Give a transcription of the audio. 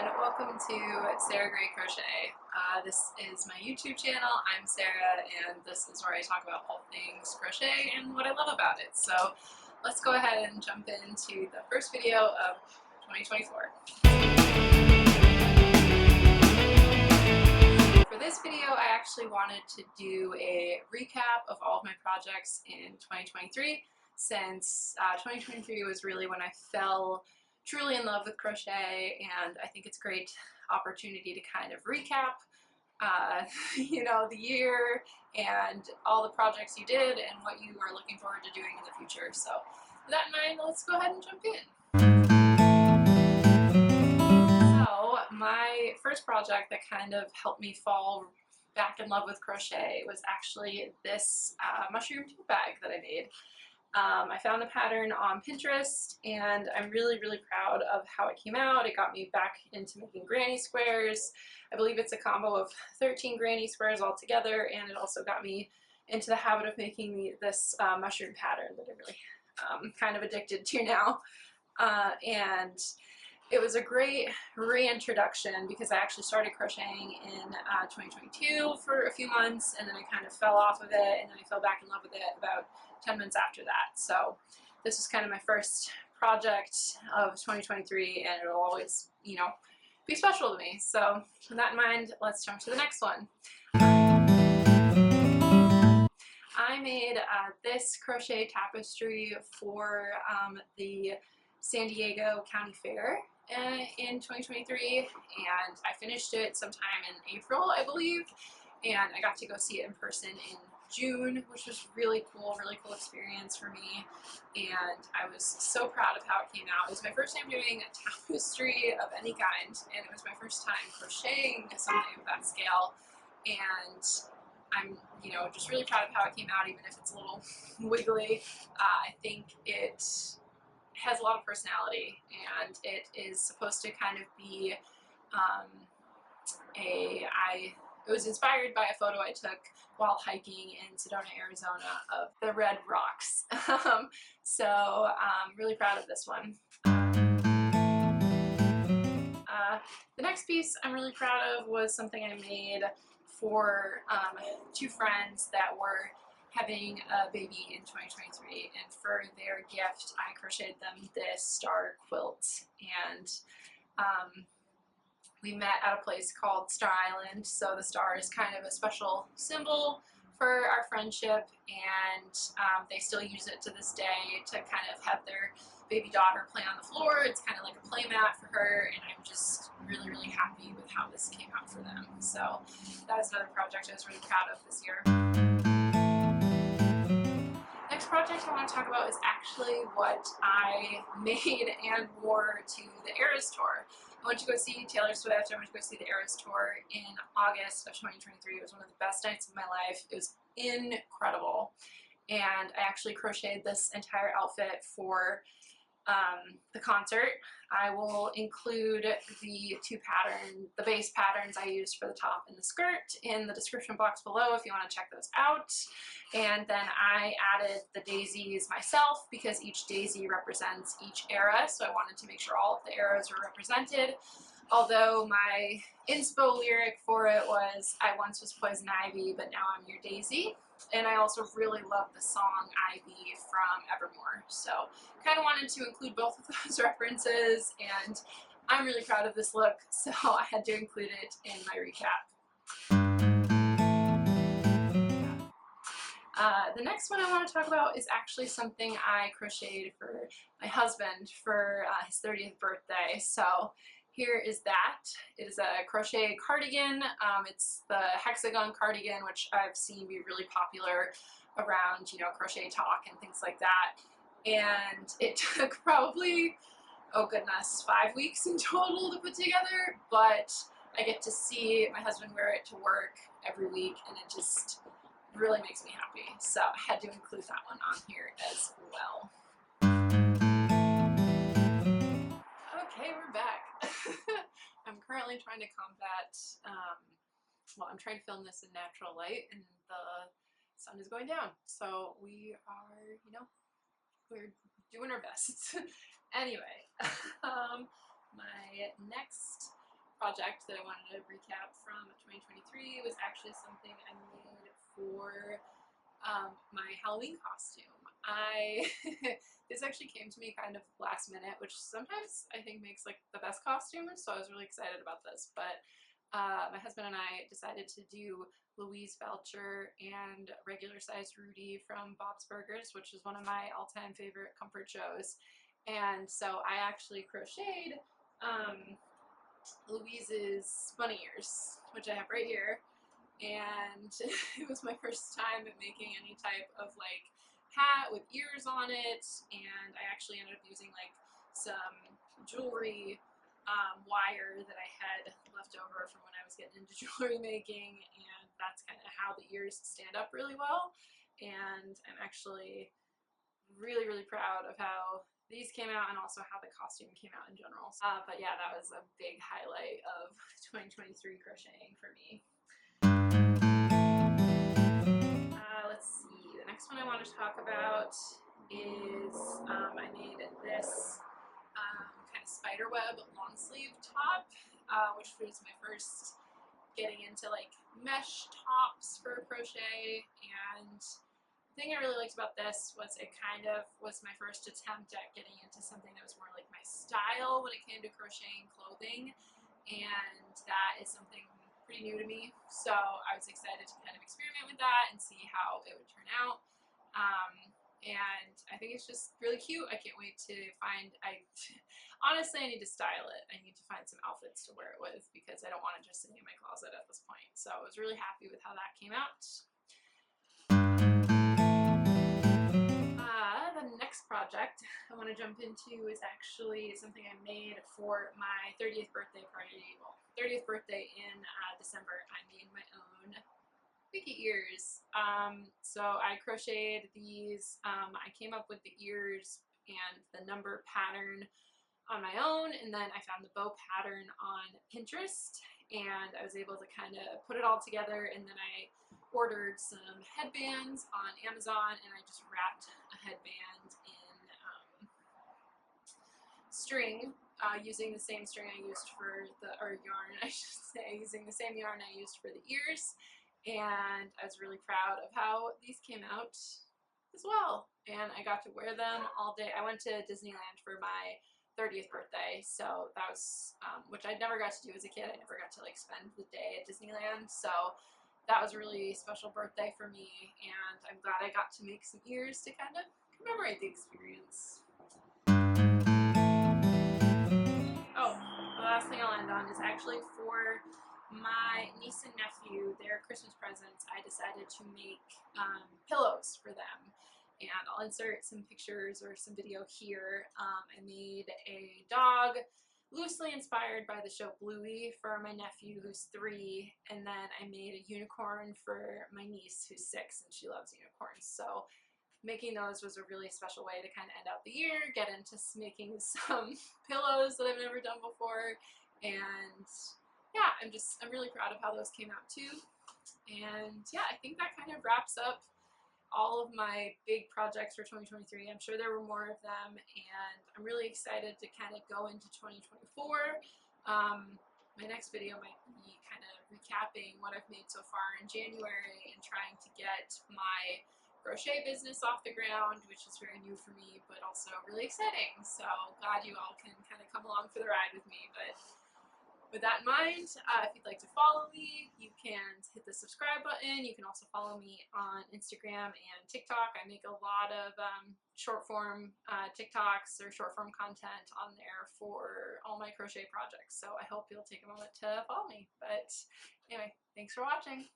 everyone, welcome to Sarah Gray Crochet. This is my YouTube channel. I'm Sarah and this is where I talk about all things crochet and what I love about it. So let's go ahead and jump into the first video of 2024. For this video I actually wanted to do a recap of all of my projects in 2023 since 2023 was really when I fell truly in love with crochet, and I think it's a great opportunity to kind of recap the year and all the projects you did and what you are looking forward to doing in the future. So with that in mind, let's go ahead and jump in. So my first project that kind of helped me fall back in love with crochet was actually this mushroom tote bag that I made. I found the pattern on Pinterest and I'm really proud of how it came out. It got me back into making granny squares. I believe it's a combo of 13 granny squares all together, and it also got me into the habit of making this mushroom pattern that I'm really kind of addicted to now. And it was a great reintroduction because I actually started crocheting in 2022 for a few months, and then I kind of fell off of it, and then I fell back in love with it about 10 months after that. So this is kind of my first project of 2023, and it'll always, be special to me. So with that in mind, let's jump to the next one. I made this crochet tapestry for the San Diego County Fair in 2023, and I finished it sometime in April, I believe, and I got to go see it in person in June, which was really cool experience for me, and I was so proud of how it came out. It was my first time doing a tapestry of any kind, and it was my first time crocheting something of that scale, and I'm just really proud of how it came out, even if it's a little wiggly. I think it has a lot of personality, and it is supposed to kind of be it was inspired by a photo I took while hiking in Sedona, Arizona, of the red rocks. So I'm really proud of this one. The next piece I'm really proud of was something I made for two friends that were having a baby in 2023, and for their gift I crocheted them this star quilt, and we met at a place called Star Island, so the star is kind of a special symbol for our friendship, and they still use it to this day to kind of have their baby daughter play on the floor. It's kind of like a play mat for her, and I'm just really happy with how this came out for them. So that was another project I was really proud of this year. Next project I want to talk about is actually what I made and wore to the Eras Tour. I went to go see Taylor Swift. I went to go see the Eras Tour in August of 2023. It was one of the best nights of my life. It was incredible. And I actually crocheted this entire outfit for the concert. I will include the base patterns I used for the top and the skirt in the description box below if you want to check those out. And then I added the daisies myself because each daisy represents each era, so I wanted to make sure all of the eras were represented. Although my inspo lyric for it was, "I once was poison ivy, but now I'm your daisy." And I also really love the song Ivy from Evermore, so kind of wanted to include both of those references, and I'm really proud of this look, so I had to include it in my recap. The next one I want to talk about is actually something I crocheted for my husband for his 30th birthday. So here is that. It is a crochet cardigan. It's the hexagon cardigan, which I've seen be really popular around, Crochet Talk and things like that. And it took probably, oh goodness, 5 weeks in total to put together, but I get to see my husband wear it to work every week, and it just really makes me happy. So I had to include that one on here as well. Okay, we're back. I'm currently trying to combat, I'm trying to film this in natural light, and the sun is going down. So we are, we're doing our best. Anyway, my next project that I wanted to recap from 2023 was actually something I made for my Halloween costume. This actually came to me kind of last minute, which sometimes I think makes like the best costumes, so I was really excited about this. But my husband and I decided to do Louise Belcher and regular sized Rudy from Bob's Burgers, which is one of my all-time favorite comfort shows. And so I actually crocheted Louise's bunny ears, which I have right here. And it was my first time at making any type of like hat with ears on it, and I actually ended up using like some jewelry wire that I had left over from when I was getting into jewelry making, and that's kind of how the ears stand up really well. And I'm actually really, really proud of how these came out and also how the costume came out in general. But yeah, that was a big highlight of 2023 crocheting for me. Let's see, the next one I want to talk about is I made this kind of spiderweb long sleeve top, which was my first getting into like mesh tops for crochet. And the thing I really liked about this was it kind of was my first attempt at getting into something that was more like my style when it came to crocheting clothing, and that is something pretty new to me, so I was excited to kind of experiment with that and see how it would turn out. And I think it's just really cute. I can't wait to find, honestly I need to style it. I need to find some outfits to wear it with because I don't want it just sitting in my closet at this point. So I was really happy with how that came out. The next project I want to jump into is actually something I made for my 30th birthday party. Well, 30th birthday in December. I made my own Mickey ears. So I crocheted these. I came up with the ears and the number pattern on my own, and then I found the bow pattern on Pinterest, and I was able to kind of put it all together, and then I ordered some headbands on Amazon, and I just wrapped a headband in string, using the same string I used for the, or yarn I should say, using the same yarn I used for the ears. And I was really proud of how these came out as well, and I got to wear them all day. I went to Disneyland for my 30th birthday, so that was which I never got to do as a kid. I never got to like spend the day at Disneyland, so that was a really special birthday for me, and I'm glad I got to make some ears to kind of commemorate the experience. Oh, the last thing I'll end on is actually for my niece and nephew, their Christmas presents. I decided to make pillows for them, and I'll insert some pictures or some video here. I made a dog loosely inspired by the show Bluey for my nephew who's 3, and then I made a unicorn for my niece who's 6 and she loves unicorns. So making those was a really special way to kind of end out the year, get into making some pillows that I've never done before, and yeah, I'm really proud of how those came out too. And yeah, I think that kind of wraps up all of my big projects for 2023. I'm sure there were more of them, and I'm really excited to kind of go into 2024. My next video might be kind of recapping what I've made so far in January and trying to get my crochet business off the ground, which is very new for me, but also really exciting. So glad you all can kind of come along for the ride with me. But with that in mind, if you'd like to follow me, you can hit the subscribe button. You can also follow me on Instagram and TikTok. I make a lot of short form TikToks or short form content on there for all my crochet projects. So I hope you'll take a moment to follow me. But anyway, thanks for watching.